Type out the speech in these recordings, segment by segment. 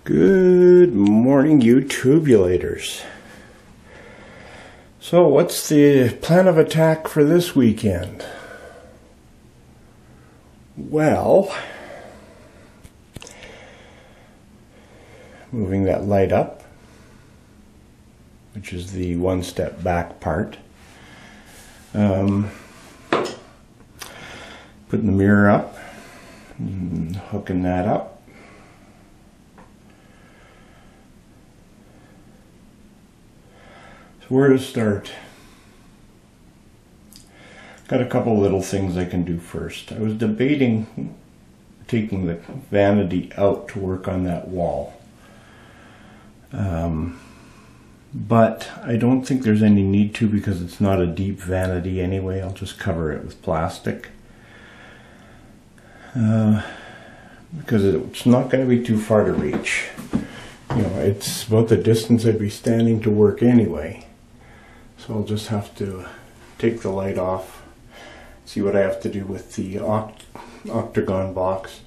Good morning, you tubulators. So what's the plan of attack for this weekend? Well, moving that light up, which is the one step back part. Putting the mirror up, and hooking that up. Where to start? Got a couple little things I can do first. I was debating taking the vanity out to work on that wall. But I don't think there's any need to because it's not a deep vanity anyway. I'll just cover it with plastic. Because it's not going to be too far to reach. You know, it's about the distance I'd be standing to work anyway. So I'll just have to take the light off, see what I have to do with the octagon box.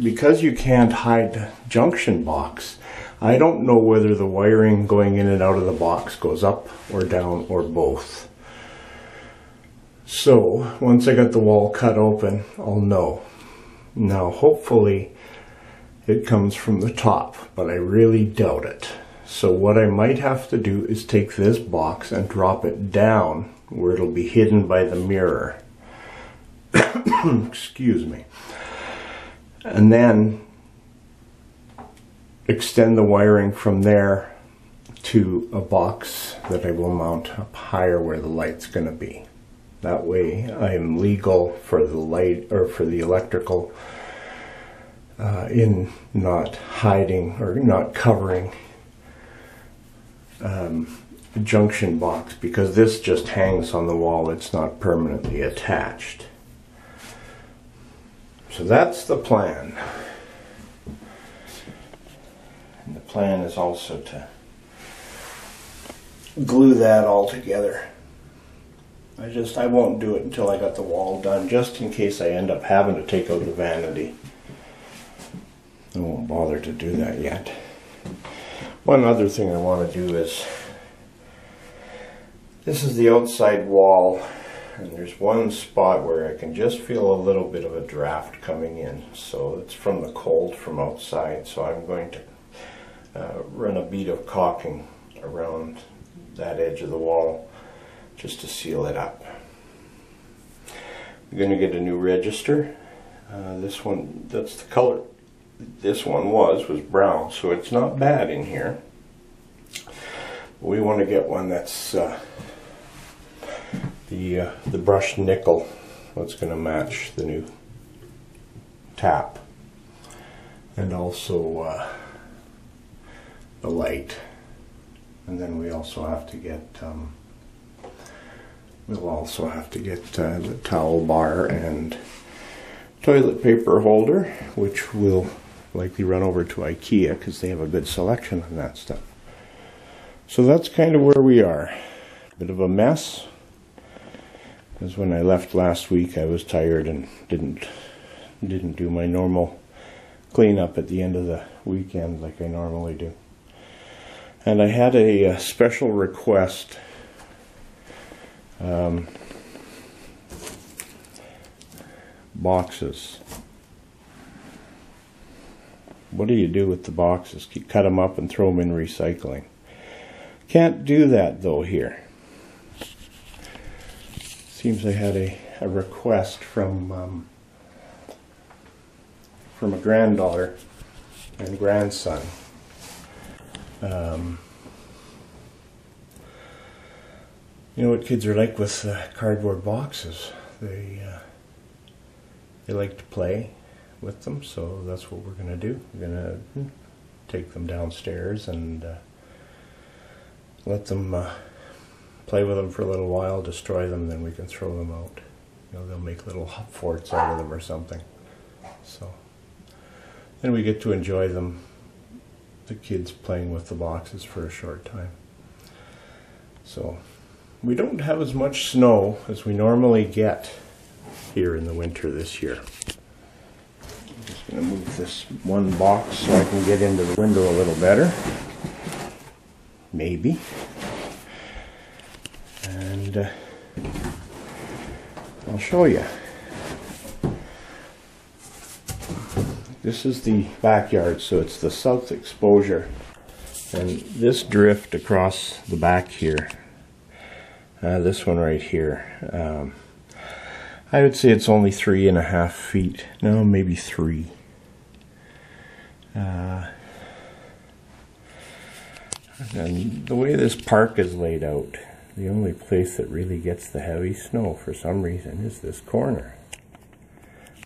Because you can't hide junction box, I don't know whether the wiring going in and out of the box goes up or down or both. So once I got the wall cut open, I'll know. Now hopefully it comes from the top, but I really doubt it. So what I might have to do is take this box and drop it down where it'll be hidden by the mirror. Excuse me. And then extend the wiring from there to a box that I will mount up higher where the light's going to be. That way I am legal for the light or for the electrical in not hiding or not covering a junction box, because this just hangs on the wall, it's not permanently attached. So that's the plan. And the plan is also to glue that all together. I won't do it until I got the wall done, just in case I end up having to take out the vanity. I won't bother to do that yet. One other thing I want to do is, this is the outside wall, and there's one spot where I can just feel a little bit of a draft coming in. So it's from the cold from outside, so I'm going to run a bead of caulking around that edge of the wall just to seal it up. I'm going to get a new register. This one, that's the color. This one was brown, so it's not bad in here. We want to get one that's the brushed nickel. That's going to match the new tap, and also the light. And then we also have to get the towel bar and toilet paper holder, which will likely run over to IKEA because they have a good selection on that stuff. So that's kind of where we are. Bit of a mess, because when I left last week I was tired and didn't do my normal cleanup at the end of the weekend like I normally do. And I had a special request. Boxes. What do you do with the boxes? You cut them up and throw them in recycling. Can't do that though here. Seems I had a request from a granddaughter and grandson. You know what kids are like with cardboard boxes. They like to play with them, so that's what we're going to do. We're going to take them downstairs and let them play with them for a little while, destroy them, then we can throw them out. You know, they'll make little forts out of them or something. So then we get to enjoy them, the kids playing with the boxes for a short time. So we don't have as much snow as we normally get here in the winter this year. I'm just I'm going to move this one box so I can get into the window a little better. Maybe. And I'll show you. This is the backyard, so it's the south exposure. And this drift across the back here, this one right here, I would say it's only 3.5 feet. No, maybe 3. And the way this park is laid out, the only place that really gets the heavy snow for some reason is this corner.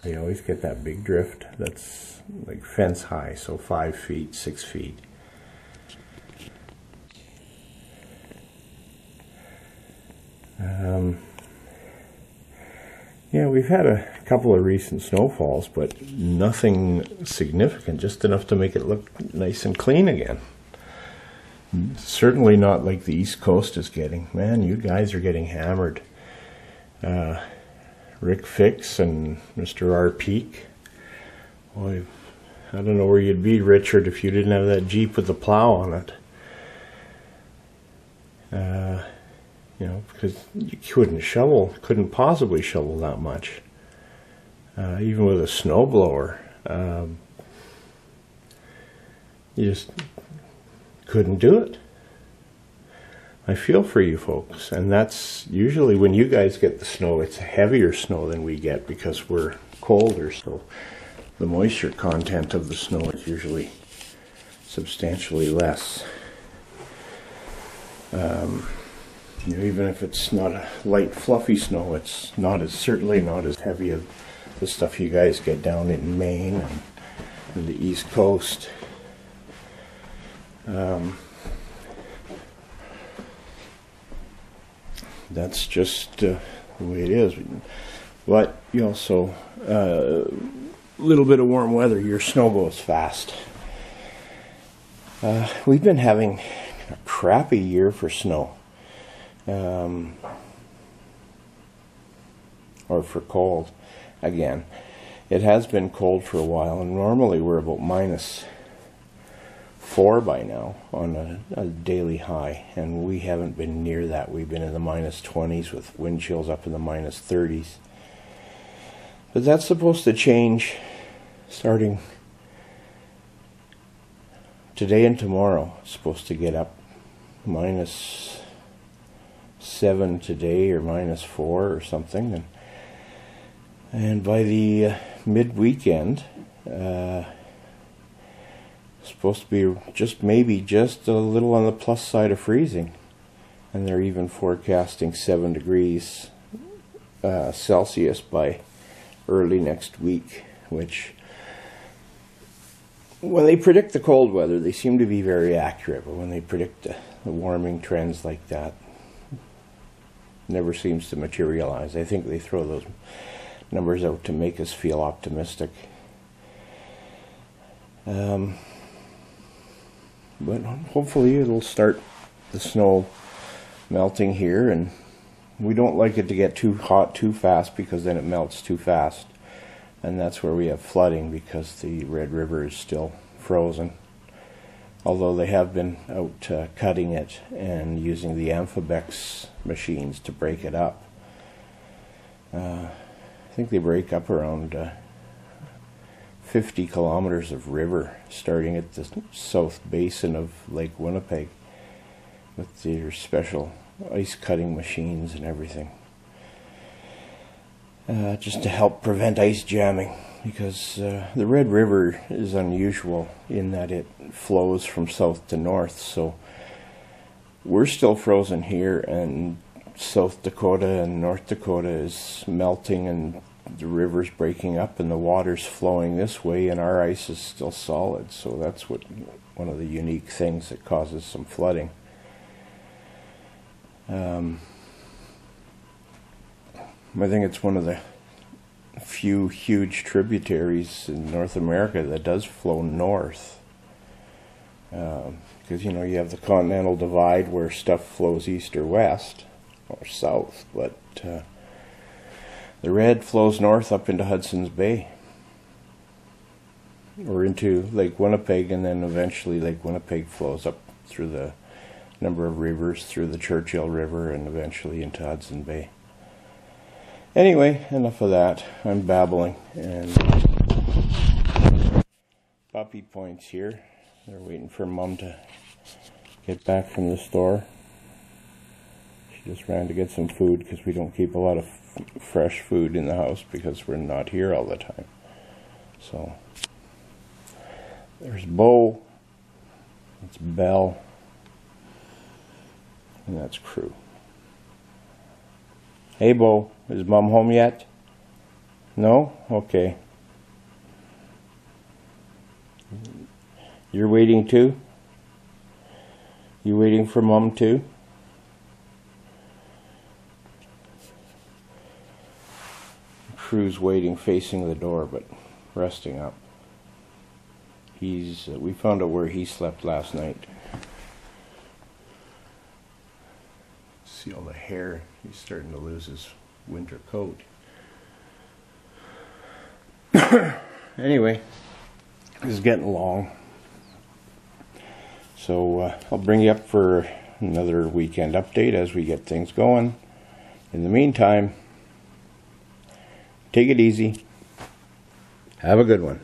They always get that big drift that's like fence high, so 5 feet, 6 feet. Yeah, we've had a couple of recent snowfalls, but nothing significant, just enough to make it look nice and clean again. Certainly not like the East Coast is getting. Man, you guys are getting hammered. Rick Fix and Mr. R. Peak. Boy, I don't know where you'd be, Richard, if you didn't have that Jeep with the plow on it. You know, because you couldn't possibly shovel that much. Even with a snowblower. You just couldn't do it. I feel for you folks, and that's usually when you guys get the snow, it's heavier snow than we get because we're colder, so the moisture content of the snow is usually substantially less. You know, even if it's not a light fluffy snow, it's certainly not as heavy as the stuff you guys get down in Maine and the East Coast. That's just the way it is. But you also, a little bit of warm weather, your snow goes fast. We've been having a crappy year for snow. Or for cold. Again, it has been cold for a while, and normally we're about -4 by now on a daily high, and we haven't been near that. We've been in the -20s with wind chills up in the -30s. But that's supposed to change starting today and tomorrow. It's supposed to get up -7 today or -4 or something, and by the mid-weekend supposed to be maybe just a little on the plus side of freezing, and they're even forecasting 7 degrees Celsius by early next week, which when they predict the cold weather they seem to be very accurate, but when they predict the warming trends like that, never seems to materialize. I think they throw those numbers out to make us feel optimistic. But hopefully it'll start the snow melting here, and we don't like it to get too hot too fast because then it melts too fast, and that's where we have flooding because the Red River is still frozen. Although they have been out cutting it and using the Amphibex machines to break it up. I think they break up around 50 kilometers of river, starting at the south basin of Lake Winnipeg, with their special ice cutting machines and everything. Just to help prevent ice jamming, because the Red River is unusual in that it flows from south to north, so we're still frozen here, and South Dakota and North Dakota is melting, and the river's breaking up and the water's flowing this way, and our ice is still solid. So that's one of the unique things that causes some flooding. I think it's one of the few huge tributaries in North America that does flow north, because you know, you have the Continental Divide where stuff flows east or west or south, but the Red flows north up into Hudson's Bay. or into Lake Winnipeg, and then eventually Lake Winnipeg flows up through the number of rivers, through the Churchill River, and eventually into Hudson Bay. Anyway, enough of that. I'm babbling. And Puppy Point's here. They're waiting for Mom to get back from the store. She just ran to get some food because we don't keep a lot of fresh food in the house because we're not here all the time. So there's Bo, that's Belle, and that's Crew. Hey Bo, is Mom home yet? No? Okay. You're waiting too? You waiting for Mom too? Crew's waiting facing the door but resting up. We found out where he slept last night. See all the hair. He's starting to lose his winter coat. Anyway, this is getting long. So I'll bring you up for another weekend update as we get things going. In the meantime, take it easy. Have a good one.